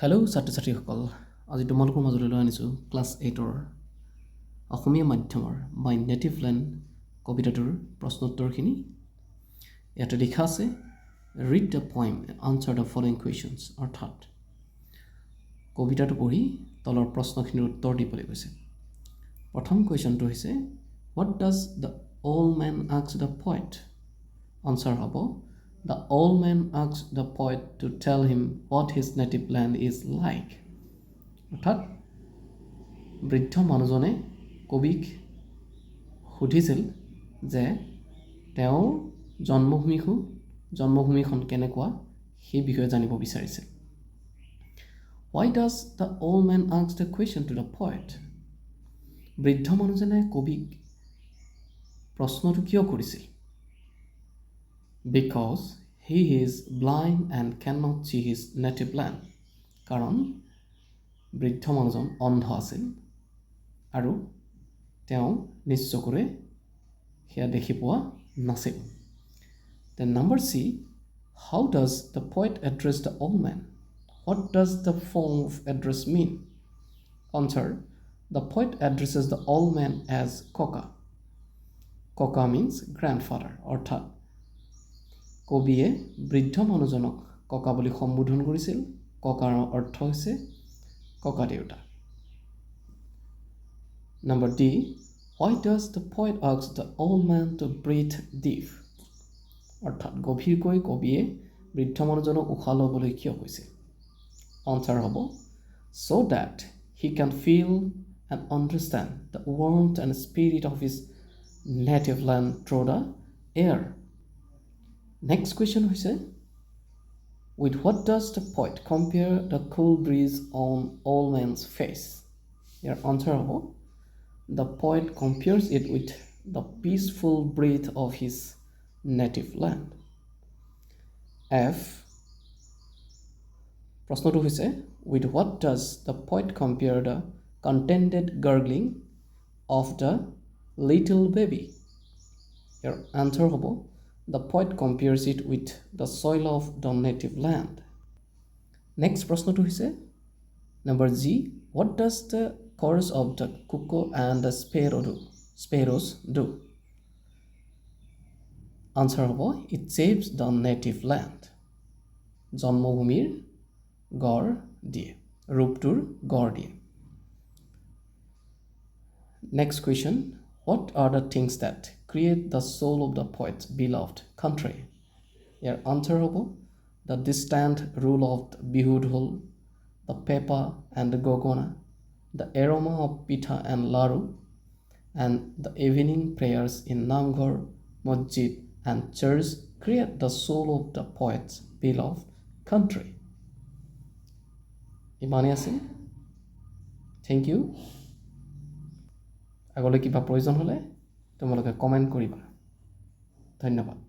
Hello' ছাত্ৰ ছাত্ৰীসকল, আজি তোমালোকৰ মাজলৈ লৈ আনিছোঁ ক্লাছ 8ৰ অসমীয়া মাধ্যমৰ মাই নেটিভ লেণ্ড কবিতাটোৰ প্ৰশ্নোত্তৰখিনি। ইয়াতে লিখা আছে read the poem and answer the following questions, অৰ্থাৎ কবিতাটো পঢ়ি তলৰ প্ৰশ্নখিনিৰ উত্তৰ দিবলৈ কৈছে। প্ৰথম কুৱেশ্যনটো হৈছে what does the old men ask the poet? Answer হ'ব The old man asked the poet to tell him what his native land is like. অৰ্থাৎ বৃদ্ধ মানুহজনে কবিক সুধিছিল যে তেওঁৰ জন্মভূমিখন কেনেকুৱা সেই বিষয়ে জানিব বিচাৰিছিল। Why does the old man ask the question to the poet? বৃদ্ধ মানুহজনে কবিক প্ৰশ্নটো কিয় কৰিছিল? Because he is blind and cannot see his native land. কাৰণ বৃদ্ধ মানুহজন অন্ধ আছিল আৰু তেওঁ নিজ চকুৰে সেয়া দেখি পোৱা নাছিল। Then number C, how does the poet address the old man? What does the form of address mean? Answer, the poet addresses the old man as Koka. Koka means grandfather, অৰ্থাৎ কবিয়ে বৃদ্ধ মানুহজনক ককা বুলি সম্বোধন কৰিছিল। ককাৰ অৰ্থ হৈছে ককা দেউতা। Number D, why does the poet ask the old man to breathe deep? অৰ্থাৎ গভীৰকৈ কবিয়ে বৃদ্ধ মানুহজনক উশাহ ল'বলৈ কিয় কৈছিল? Answer হ'ব so that he can feel and understand the warmth and spirit of his native land through the air. Next question হৈছে with what does the poet compare the cool breeze on old man's face? Your answer হ'ব the poet compares it with the peaceful breath of his native land. F, প্ৰশ্নটো হৈছে with what does the poet compare the contented gurgling of the little baby? Your answer হ'ব the poet compares it with the soil of the native land. Next প্ৰশ্নটো হৈছে number G, what does the chorus of the cuckoo and the sparrows do? Answer হ'ব it saves the native land. জন্মভূমিৰ গড় দিয়ে, ৰূপটোৰ গড় দিয়ে। Next question, what are the things that create the soul of the poet's beloved country? Your answer হ'ব the distant rule of the bihu dhol, the pepa and the gogona, the aroma of pitha and laru, and the evening prayers in namghar, masjid and church create the soul of the poet's beloved country. ইমানেই আছিল। Thank you. আগলৈ কিবা প্ৰয়োজন হ'লে তোমালোকে comment কৰিবা। ধন্যবাদ।